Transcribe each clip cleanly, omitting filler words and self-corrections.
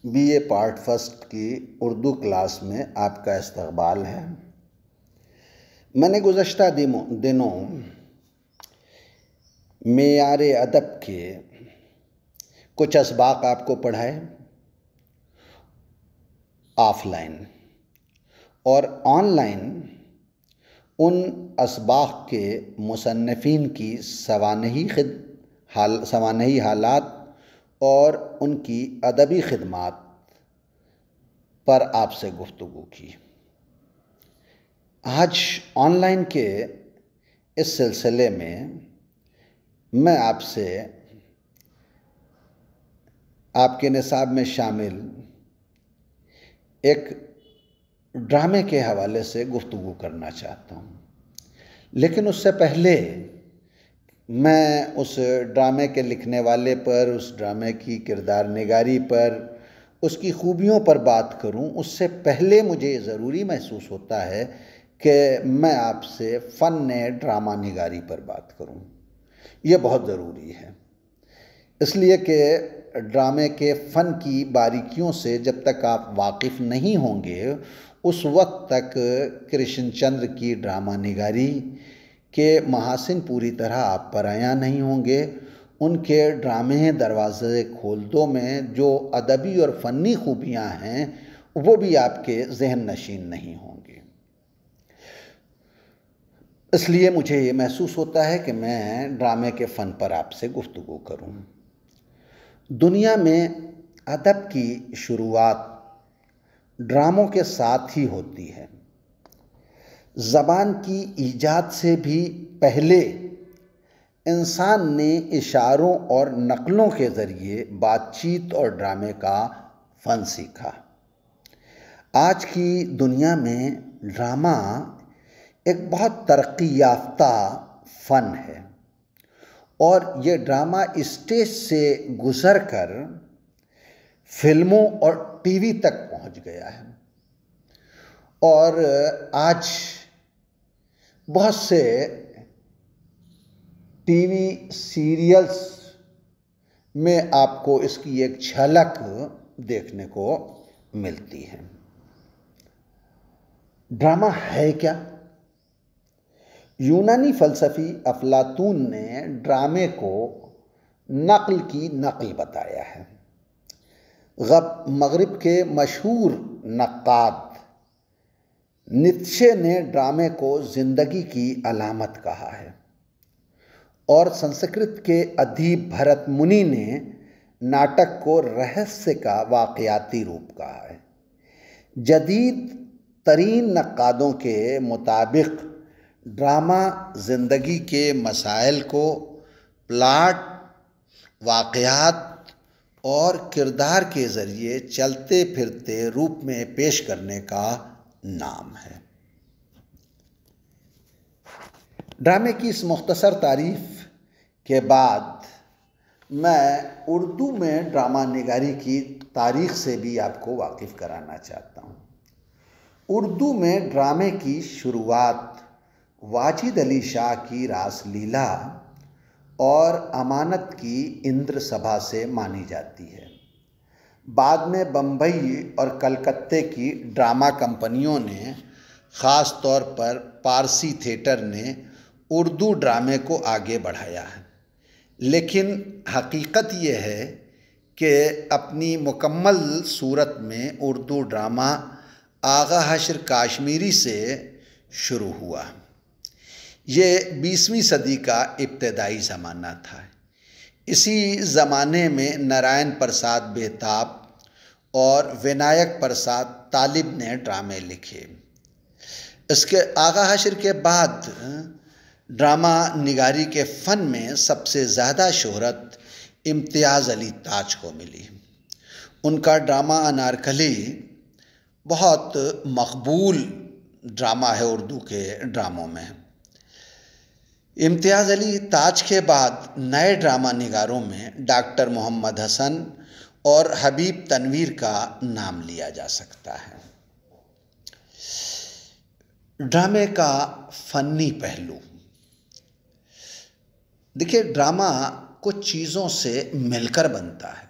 BA part first की Urdu class में आपका इस्तकबाल है। मैंने गुज़श्ता दिनों मेयारे अदब के कुछ असबाक आपको पढ़ाए ऑफलाइन, और ऑनलाइन उन असबाक के मुसन्निफ़ीन की सवानही हालात और उनकी अदबी खिदमात पर आपसे गुफ्तगू की। आज ऑनलाइन के इस सिलसिले में मैं आपसे आपके निसाब में शामिल एक ड्रामे के हवाले से गुफ्तगू करना चाहता हूँ। लेकिन उससे पहले मैं उस ड्रामे के लिखने वाले पर, उस ड्रामे की किरदार निगारी पर, उसकी खूबियों पर बात करूं, उससे पहले मुझे ज़रूरी महसूस होता है कि मैं आपसे फ़न ड्रामा निगारी पर बात करूं। ये बहुत ज़रूरी है, इसलिए कि ड्रामे के फ़न की बारीकियों से जब तक आप वाकिफ़ नहीं होंगे उस वक्त तक कृष्णचंद्र की ड्रामा निगारी के महासिन पूरी तरह आप पर आया नहीं होंगे। उनके ड्रामे दरवाज़े खोल दो में जो अदबी और फ़नी खूबियाँ हैं वो भी आपके जहन नशीन नहीं होंगे। इसलिए मुझे ये महसूस होता है कि मैं ड्रामे के फ़न पर आपसे गुफ्तगू करूं। दुनिया में अदब की शुरुआत ड्रामों के साथ ही होती है। ज़बान की ईजाद से भी पहले इंसान ने इशारों और नक़लों के ज़रिए बातचीत और ड्रामे का फ़न सीखा। आज की दुनिया में ड्रामा एक बहुत तरक्की याफ्ता फ़न है और ये ड्रामा स्टेज से गुज़र कर फिल्मों और टीवी तक पहुंच गया है। और आज बहुत से टीवी सीरियल्स में आपको इसकी एक झलक देखने को मिलती है। ड्रामा है क्या? यूनानी फ़लसफ़ी अफलातून ने ड्रामे को नक़ल की नक़ल बताया है। मग़रिब के मशहूर नक्काद नीत्शे ने ड्रामे को ज़िंदगी की अलामत कहा है और संस्कृत के अदीब भरत मुनि ने नाटक को रहस्य का वाक़याती रूप कहा है। जदीद तरीन नक्कादों के मुताबिक ड्रामा ज़िंदगी के मसाइल को प्लाट, वाक़यात और किरदार के ज़रिए चलते फिरते रूप में पेश करने का नाम है। ड्रामे की इस मुख्तसर तारीफ़ के बाद मैं उर्दू में ड्रामा निगारी की तारीख़ से भी आपको वाकिफ़ कराना चाहता हूँ। उर्दू में ड्रामे की शुरुआत वाजिद अली शाह की रासलीला और अमानत की इंद्र सभा से मानी जाती है। बाद में बम्बई और कलकत्ते की ड्रामा कंपनियों ने, ख़ास तौर पर पारसी थिएटर ने उर्दू ड्रामे को आगे बढ़ाया है। लेकिन हकीकत ये है कि अपनी मुकम्मल सूरत में उर्दू ड्रामा आगा हश्र काश्मीरी से शुरू हुआ। ये 20वीं सदी का इब्तदाई ज़माना था। इसी ज़माने में नारायण प्रसाद बेताब और विनायक प्रसाद तालिब ने ड्रामे लिखे। इसके आगा हश्र के बाद ड्रामा निगारी के फ़न में सबसे ज़्यादा शोहरत इम्तियाज़ अली ताज को मिली। उनका ड्रामा अनारकली बहुत मकबूल ड्रामा है उर्दू के ड्रामों में। इम्तियाज़ अली ताज के बाद नए ड्रामा निगारों में डॉक्टर मोहम्मद हसन और हबीब तनवीर का नाम लिया जा सकता है। ड्रामे का फ़नी पहलू, देखिए ड्रामा कुछ चीज़ों से मिलकर बनता है।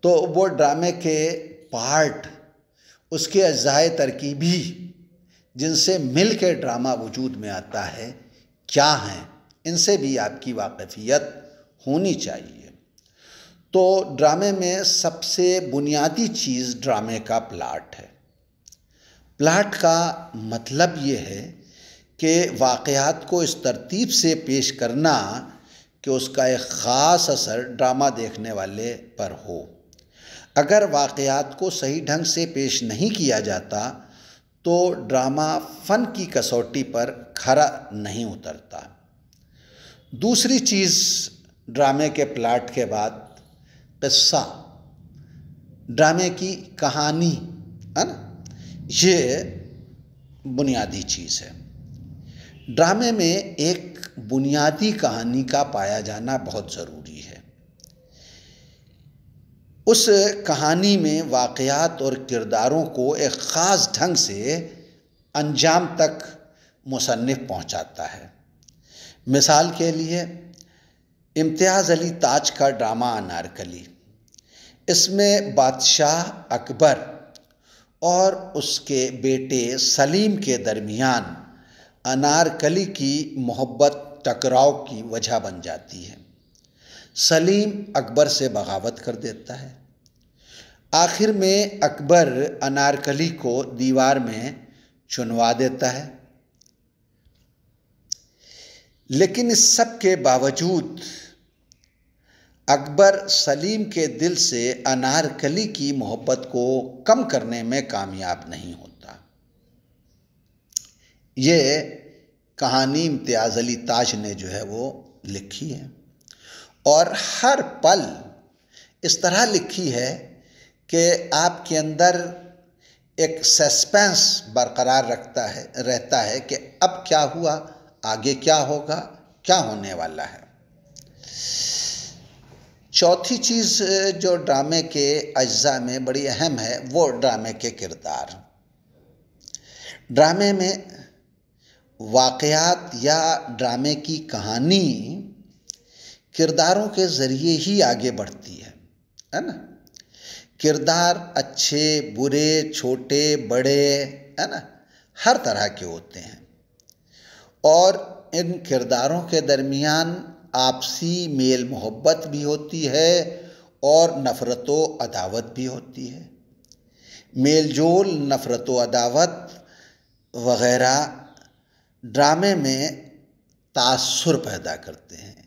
तो वो ड्रामे के पार्ट, उसके अज्जाए तरकीबी जिनसे मिल के ड्रामा वजूद में आता है क्या हैं, इनसे भी आपकी वाक़फ़ियत होनी चाहिए। तो ड्रामे में सबसे बुनियादी चीज़ ड्रामे का प्लाट है। प्लाट का मतलब ये है कि वाक़यात को इस तरतीब से पेश करना कि उसका एक ख़ास असर ड्रामा देखने वाले पर हो। अगर वाक़यात को सही ढंग से पेश नहीं किया जाता तो ड्रामा फ़न की कसौटी पर खरा नहीं उतरता। दूसरी चीज़ ड्रामे के प्लाट के बाद क़िस्सा, ड्रामे की कहानी, है ना, ये बुनियादी चीज़ है। ड्रामे में एक बुनियादी कहानी का पाया जाना बहुत ज़रूरी है। उस कहानी में वाक़यात और किरदारों को एक ख़ास ढंग से अंजाम तक मुसन्निफ़ पहुंचाता है। मिसाल के लिए इम्तियाज़ अली ताज का ड्रामा अनारकली, इसमें बादशाह अकबर और उसके बेटे सलीम के दरमियान अनारकली की मोहब्बत टकराव की वजह बन जाती है। सलीम अकबर से बगावत कर देता है। आखिर में अकबर अनारकली को दीवार में चुनवा देता है। लेकिन इस सब के बावजूद अकबर सलीम के दिल से अनारकली की मोहब्बत को कम करने में कामयाब नहीं होता। ये कहानी इम्तियाज़ अली ताज ने जो है वो लिखी है और हर पल इस तरह लिखी है कि आपके अंदर एक सस्पेंस बरकरार रहता है कि अब क्या हुआ, आगे क्या होगा, क्या होने वाला है। चौथी चीज़ जो ड्रामे के अज्जा में बड़ी अहम है वो ड्रामे के किरदार। ड्रामे में वाक़यात या ड्रामे की कहानी किरदारों के ज़रिए ही आगे बढ़ती है ना। किरदार अच्छे बुरे, छोटे बड़े, है ना, हर तरह के होते हैं और इन किरदारों के दरमियान आपसी मेल मोहब्बत भी होती है और नफ़रत व अदावत भी होती है। मेल जोल, नफ़रत व अदावत वग़ैरह ड्रामे में तासुर पैदा करते हैं।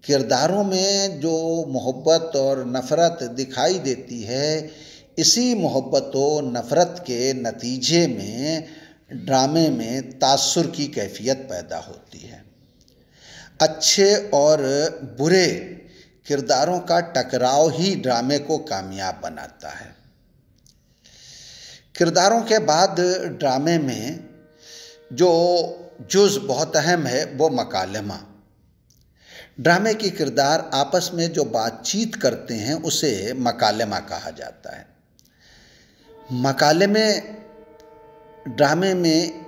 किरदारों में जो मोहब्बत और नफ़रत दिखाई देती है, इसी मोहब्बत व नफ़रत के नतीजे में ड्रामे में तासुर की कैफियत पैदा होती है। अच्छे और बुरे किरदारों का टकराव ही ड्रामे को कामयाब बनाता है। किरदारों के बाद ड्रामे में जो जुज़ बहुत अहम है वो मकालमा। ड्रामे के किरदार आपस में जो बातचीत करते हैं उसे मकालमा कहा जाता है। मकालमे ड्रामे में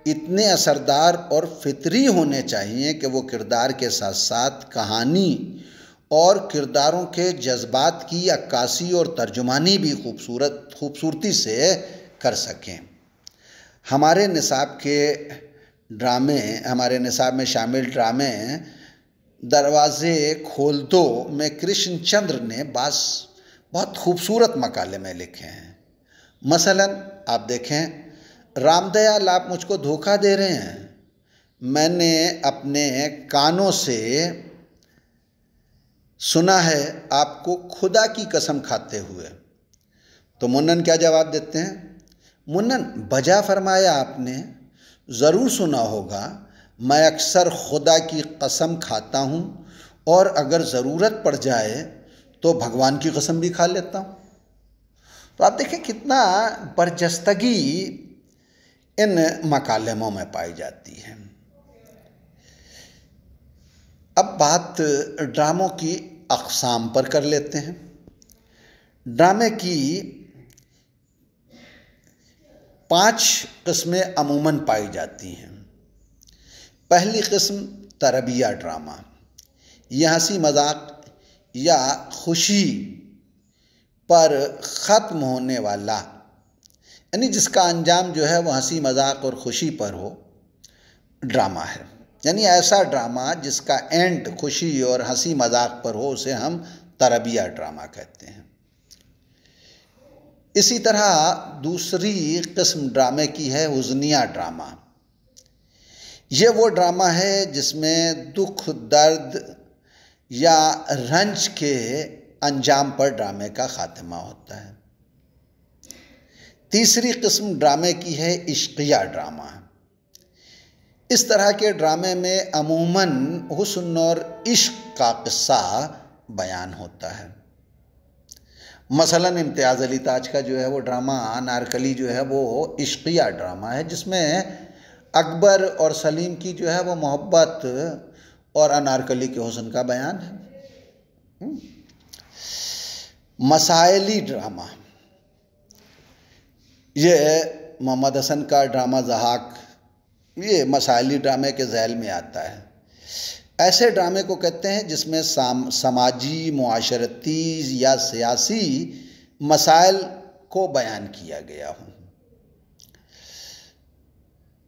इतने असरदार और फितरी होने चाहिए कि वो किरदार के साथ साथ कहानी और किरदारों के जज्बात की अक्कासी और तर्जुमानी भी खूबसूरती से कर सकें। हमारे निसाब में शामिल ड्रामे दरवाज़े खोल दो में कृष्ण चंद्र ने बहुत खूबसूरत मकालमे लिखे हैं। मसलन आप देखें, रामदयाल आप मुझको धोखा दे रहे हैं, मैंने अपने कानों से सुना है आपको खुदा की कसम खाते हुए। तो मुन्नन क्या जवाब देते हैं? मुन्नन, बजा फरमाया आपने, ज़रूर सुना होगा, मैं अक्सर खुदा की कसम खाता हूँ और अगर ज़रूरत पड़ जाए तो भगवान की कसम भी खा लेता हूँ। तो आप देखें कितना बरजस्तगी इन मकालमों में पाई जाती है। अब बात ड्रामों की अक़साम पर कर लेते हैं। ड्रामे की 5 किस्में अमूमन पाई जाती हैं। पहली किस्म तरबिया ड्रामा। यह हंसी मजाक या खुशी पर ख़त्म होने वाला, यानी जिसका अंजाम जो है वो हंसी मजाक और खुशी पर हो, ड्रामा है। यानी ऐसा ड्रामा जिसका एंड खुशी और हंसी मजाक पर हो उसे हम तरबिया ड्रामा कहते हैं। इसी तरह दूसरी किस्म ड्रामे की है हुज़निया ड्रामा। ये वो ड्रामा है जिसमें दुख, दर्द या रंज के अंजाम पर ड्रामे का खात्मा होता है। तीसरी किस्म ड्रामे की है इश्किया ड्रामा। इस तरह के ड्रामे में अमूमन हुस्न और इश्क का किस्सा बयान होता है। मसलन इम्तियाज़ अली ताज का जो है वो ड्रामा अनारकली जो है वो इश्किया ड्रामा है, जिसमें अकबर और सलीम की जो है वो मोहब्बत और अनारकली के हुस्न का बयान है। मसाइली ड्रामा, ये मोहम्मद हसन का ड्रामा ज़हाक, ये मसाइली ड्रामे के ज़ैल में आता है। ऐसे ड्रामे को कहते हैं जिसमें समाजी, मुआशरती या सियासी मसाइल को बयान किया गया हो।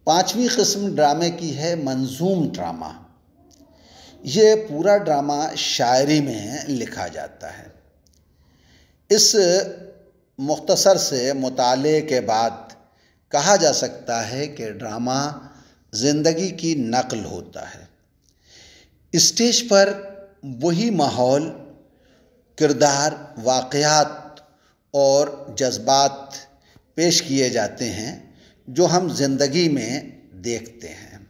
पांचवी किस्म ड्रामे की है मंजूम ड्रामा। ये पूरा ड्रामा शायरी में लिखा जाता है। इस मुख्तसर से मुताले के बाद कहा जा सकता है कि ड्रामा ज़िंदगी की नकल होता है। स्टेज पर वही माहौल, किरदार, वाक़यात और जज्बात पेश किए जाते हैं जो हम ज़िंदगी में देखते हैं।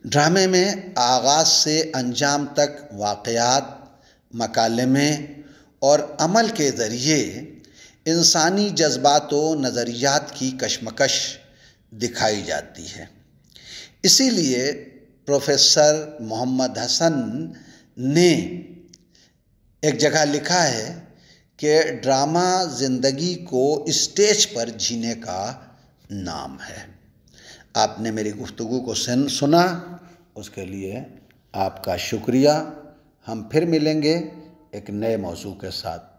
ड्रामे में आगाज़ से अंजाम तक वाक़यात, मकालमे और अमल के ज़रिए इंसानी जज्बात व नज़रियात की कशमकश दिखाई जाती है। इसीलिए प्रोफेसर मोहम्मद हसन ने एक जगह लिखा है कि ड्रामा ज़िंदगी को स्टेज पर जीने का नाम है। आपने मेरी गुफ्तगू को सुना, उसके लिए आपका शुक्रिया। हम फिर मिलेंगे एक नए मौजू के साथ।